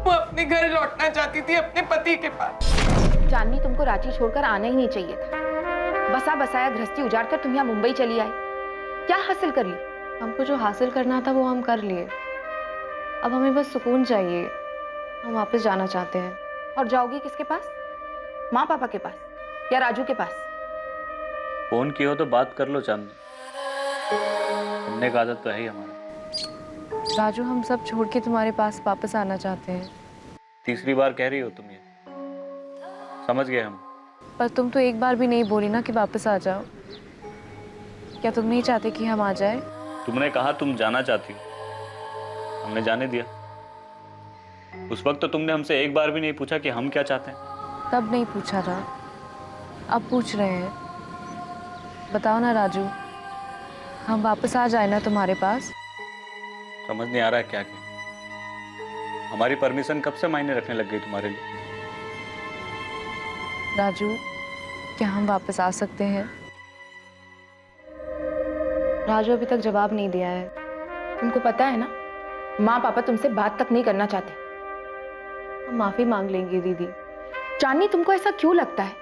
वो अपने घर लौटना चाहती थी, अपने पति के पास। चांदनी, तुमको रांची छोड़कर आना ही नहीं चाहिए था। बसा बसाया गृहस्थी उजाड़ कर तुम यहाँ मुंबई चली आई, क्या हासिल कर ली? हमको जो हासिल करना था वो हम कर लिए। अब हमें बस सुकून चाहिए। हम वापस जाना चाहते हैं। और जाओगी किसके पास? माँ पापा के पास या राजू के पास? फोन किया हो तो बात कर लो चांदनी, सुनने का आदत तो है ही हमारा। राजू, हम सब छोड़ के तुम्हारे पास वापस आना चाहते हैं। तीसरी बार कह रही हो तुम ये। समझ गए हम। पर तुम तो एक बार भी नहीं बोली ना कि वापस आ जाओ। क्या तुम नहीं चाहते कि हम आ जाए? तुमने कहा तुम जाना चाहती हो, हमने जाने दिया। उस वक्त तो तुमने हमसे एक बार भी नहीं पूछा कि हम क्या चाहते हैं। तब नहीं पूछा था, अब पूछ रहे हैं। बताओ ना राजू, हम वापस आ जाए ना तुम्हारे पास? समझ नहीं आ रहा है क्या क्या। हमारी परमिशन कब से मायने रखने लग गई तुम्हारे लिए? राजू, क्या हम वापस आ सकते हैं? राजू अभी तक जवाब नहीं दिया है। तुमको पता है ना, माँ पापा तुमसे बात तक नहीं करना चाहते। हम माफी मांग लेंगे दीदी। चांदनी, तुमको ऐसा क्यों लगता है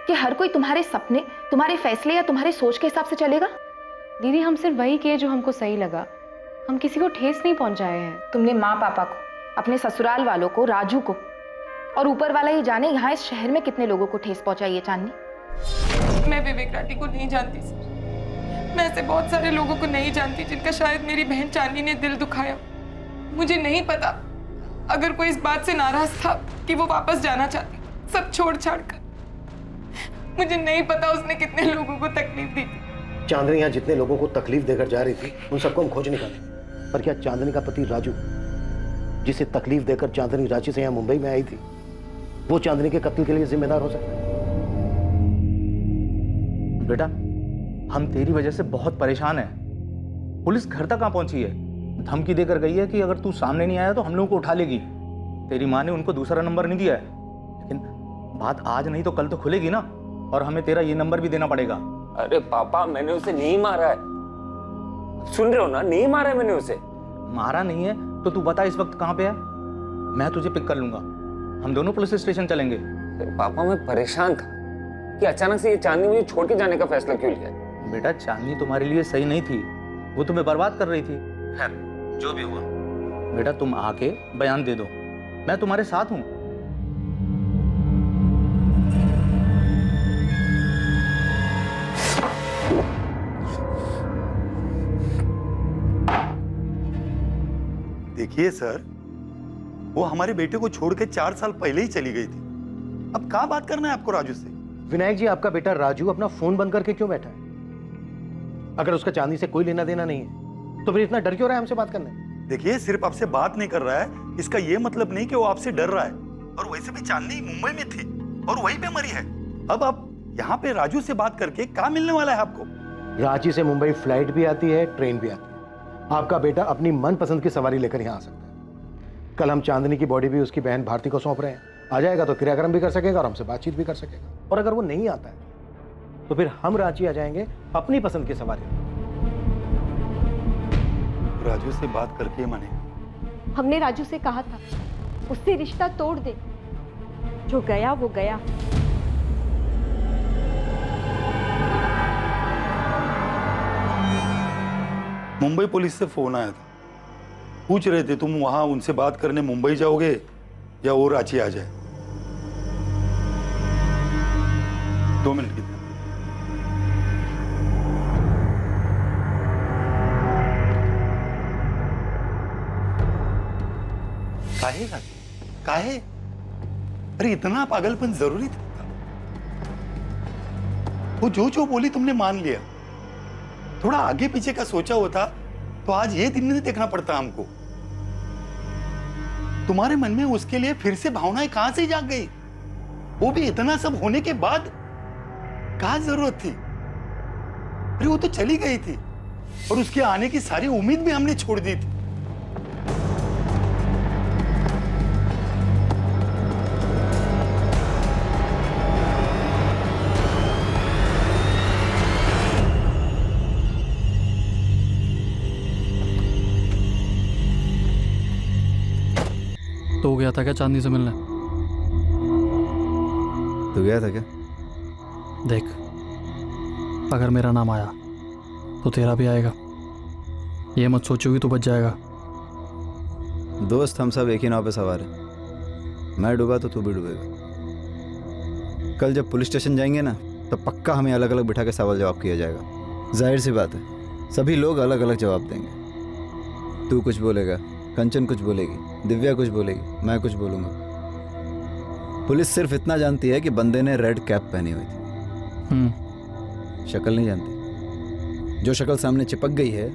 कि हर कोई तुम्हारे सपने, तुम्हारे फैसले या तुम्हारे सोच के हिसाब से चलेगा? दीदी, हम सिर्फ वही किए जो हमको सही लगा। हम किसी को ठेस नहीं पहुंचाए हैं। तुमने माँ पापा को, अपने ससुराल वालों को, राजू को, और ऊपर वाला ही जाने यहाँ इस शहर में कितने लोगों को ठेस पहुंचाई है चांदनी। मैं विवेक राठी को नहीं जानती सर। मैं ऐसे बहुत सारे लोगों को नहीं जानती जिनका शायद मेरी बहन चांदनी ने दिल दुखाया। मुझे नहीं पता अगर कोई इस बात से नाराज था कि वो वापस जाना चाहती सब छोड़ छाड़ कर। मुझे नहीं पता उसने कितने लोगों को तकलीफ दी थी। चांदनी यहाँ जितने लोगों को तकलीफ देकर जा रही थी उन सबको हम खोज निकाले, पर क्या चांदनी का पति राजू, जिसे तकलीफ देकर चांदनी रांची से यहाँ मुंबई में आई थी, वो चांदनी के कत्ल के लिए जिम्मेदार हो सकता है? बेटा, हम तेरी वजह से बहुत परेशान हैं। पुलिस घर तक कहाँ पहुंची है? धमकी देकर गई है कि अगर तू सामने नहीं आया तो हम लोगों को उठा लेगी। तेरी माँ ने उनको दूसरा नंबर नहीं दिया है, लेकिन बात आज नहीं तो कल तो खुलेगी ना, और हमें तेरा ये नंबर भी देना पड़ेगा। अरे पापा, मैंने उसे नहीं मारा है। सुन रहे हो ना, नहीं मारा है मैंने उसे। मारा नहीं है तो तू बता इस वक्त कहाँ पे है, मैं तुझे पिक कर लूंगा। हम दोनों पुलिस स्टेशन चलेंगे। पापा, मैं परेशान था कि अचानक से ये चांदनी मुझे छोड़ के जाने का फैसला क्यों लिया। बेटा, चांदनी तुम्हारे लिए सही नहीं थी, वो तुम्हें बर्बाद कर रही थी। खैर, जो भी हुआ, बेटा तुम आके बयान दे दो, मैं तुम्हारे साथ हूं। देखिए सर, वो हमारे बेटे को छोड़ के 4 साल पहले ही चली गई थी। अब क्या बात करना है आपको राजू से? विनायक जी, आपका बेटा राजू अपना फोन बंद करके क्यों बैठा है? अगर उसका चांदनी से कोई लेना देना नहीं है तो फिर इतना डर क्यों रहा है हमसे बात करने? देखिए, सिर्फ आपसे बात नहीं कर रहा है, इसका ये मतलब नहीं कि वो आपसे डर रहा है। और वैसे भी चांदनी मुंबई में थी और वहीं पे मरी है। अब आप यहाँ पे राजू से बात करके क्या मिलने वाला है आपको? रांची से मुंबई फ्लाइट भी आती है, ट्रेन भी आती है। आपका बेटा अपनी मनपसंद की सवारी लेकर यहाँ आ सकता है। कल हम चांदनी की बॉडी भी उसकी बहन भारती को सौंप रहे हैं। आ जाएगा तो क्रियाक्रम भी कर सकेगा और हमसे बातचीत भी कर सकेगा। और अगर वो नहीं आता है तो फिर हम रांची आ जाएंगे अपनी पसंद की सवारी। राजू से बात करके माने। हमने राजू से कहा था उससे रिश्ता तोड़ दे, जो गया वो गया। मुंबई पुलिस से फोन आया था, पूछ रहे थे तुम वहां उनसे बात करने मुंबई जाओगे या वो रांची आ जाए। 2 मिनट की। काहे राजू, काहे? अरे इतना पागलपन जरूरी था? वो जो बोली तुमने मान लिया। थोड़ा आगे पीछे का सोचा होता तो आज ये दिन नहीं देखना पड़ता हमको। तुम्हारे मन में उसके लिए फिर से भावनाएं कहां से जाग गई? वो भी इतना सब होने के बाद? क्या जरूरत थी? अरे वो तो चली गई थी और उसके आने की सारी उम्मीद भी हमने छोड़ दी थी। तो गया था क्या चांदनी से मिलने? तो गया था क्या? देख, अगर मेरा नाम आया तो तेरा भी आएगा। ये मत सोचोगी तो बच जाएगा। दोस्त, हम सब एक ही नाव पे सवार हैं। मैं डूबा तो तू भी डूबेगा। कल जब पुलिस स्टेशन जाएंगे ना, तो पक्का हमें अलग अलग बिठा के सवाल जवाब किया जाएगा। जाहिर सी बात है, सभी लोग अलग अलग जवाब देंगे। तू कुछ बोलेगा, कंचन कुछ बोलेगी, दिव्या कुछ बोलेगी, मैं कुछ बोलूंगा। पुलिस सिर्फ इतना जानती है कि बंदे ने रेड कैप पहनी हुई थी। शक्ल नहीं जानती। जो शक्ल सामने चिपक गई है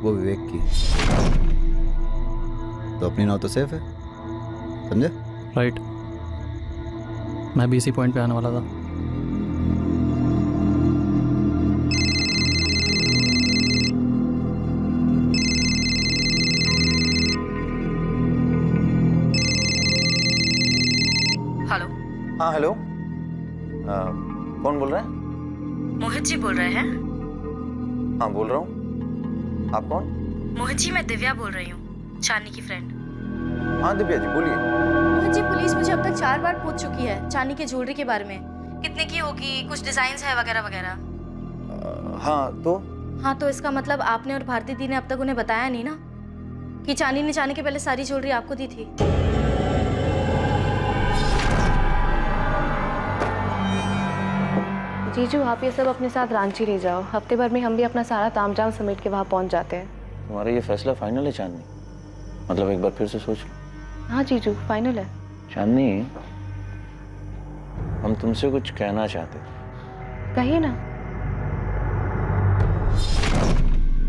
वो विवेक की है। तो अपनी नाव तो सेफ है, समझे? राइट, मैं भी इसी पॉइंट पे आने वाला था। हेलो। हाँ हेलो, कौन बोल रहा है? मोहित जी बोल रहे हैं? हाँ बोल रहा हूँ। आप कौन? मोहित जी, मैं दिव्या बोल रही हूँ, चांदनी की फ्रेंड। हाँ दिव्या जी बोलिए। मोहित जी, पुलिस मुझे अब तक 4 बार पूछ चुकी है चांदनी की ज्वेलरी के बारे में, कितने की होगी, कुछ डिजाइन है वगैरह वगैरह। हाँ तो इसका मतलब आपने और भारती दी ने अब तक उन्हें बताया नहीं ना कि चांदनी ने जाने के पहले सारी ज्वेलरी आपको दी थी? जीजू, आप ये सब अपने साथ रांची ले जाओ। हफ्ते भर में हम भी अपना सारा तामझाम समेट के वहाँ पहुँच जाते हैं। तुम्हारा ये फैसला फाइनल है चांदनी? मतलब एक बार फिर से सोच लो। हाँ जीजू, फाइनल है। चांदनी, हम तुमसे कुछ कहना चाहते थे। कहिए ना।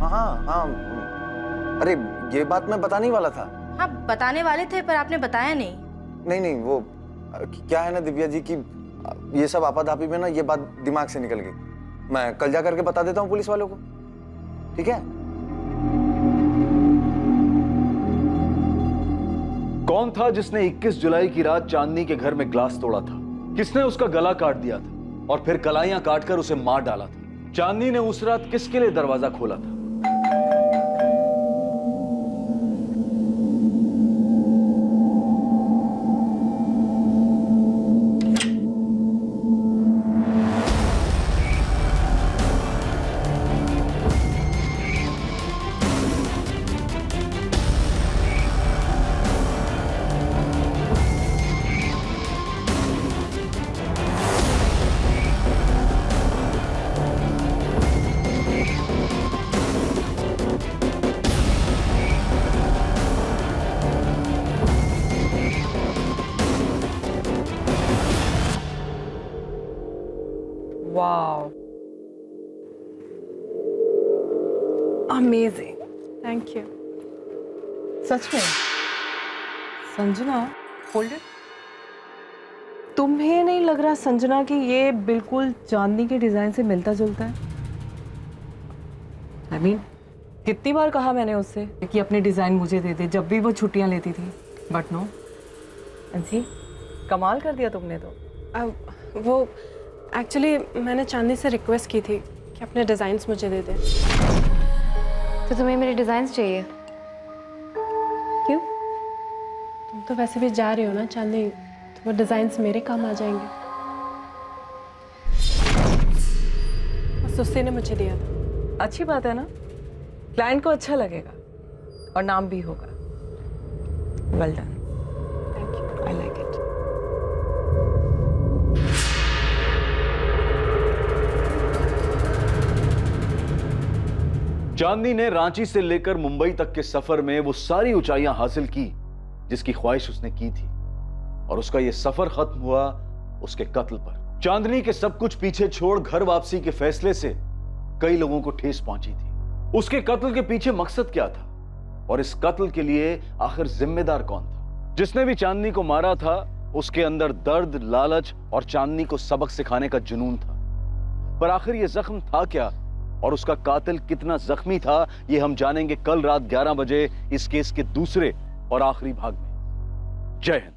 हाँ, अरे ये बात मैं बताने ही वाला था। हाँ, बताने वाले थे पर आपने बताया नहीं। नहीं, वो क्या है ना दिव्या जी की ये सब आपाधापी में ना ये बात दिमाग से निकल गई। मैं कल जा करके बता देता हूँ पुलिस वालों को, ठीक है? कौन था जिसने 21 जुलाई की रात चांदनी के घर में ग्लास तोड़ा था? किसने उसका गला काट दिया था और फिर कलाइयां काटकर उसे मार डाला था? चांदनी ने उस रात किसके लिए दरवाजा खोला था? Wow, amazing, thank you. सच में संजना, होल्ड इट। तुम्हें नहीं लग रहा संजना कि ये बिल्कुल चांदनी के डिजाइन से मिलता जुलता है? I mean, कितनी बार कहा मैंने उससे कि अपने डिजाइन मुझे दे दे जब भी वो छुट्टियां लेती थी, बट नो। अंशी, कमाल कर दिया तुमने तो। वो एक्चुअली मैंने चांदनी से रिक्वेस्ट की थी कि अपने डिजाइन्स मुझे दे दे। तो तुम्हें मेरे डिजाइन्स चाहिए? क्यों? तुम तो वैसे भी जा रहे हो ना चांदनी, तो वो डिजाइन्स मेरे काम आ जाएंगे। बस उससे ने मुझे दिया था। अच्छी बात है ना, क्लाइंट को अच्छा लगेगा और नाम भी होगा। Well done, thank you, I like it. Chandni ने रांची से लेकर मुंबई तक के सफर में वो सारी ऊंचाइयां हासिल की जिसकी ख्वाहिश उसने की थी, और उसका ये सफर खत्म हुआ उसके कत्ल पर। चांदनी के सब कुछ पीछे छोड़ घर वापसी के फैसले से कई लोगों को ठेस पहुंची थी। उसके कत्ल के पीछे मकसद क्या था और इस कत्ल के लिए आखिर जिम्मेदार कौन था? जिसने भी चांदनी को मारा था उसके अंदर दर्द, लालच और चांदनी को सबक सिखाने का जुनून था। पर आखिर ये जख्म था क्या और उसका कातिल कितना जख्मी था, ये हम जानेंगे कल रात 11 बजे इस केस के दूसरे और आखिरी भाग में। जय हिंद।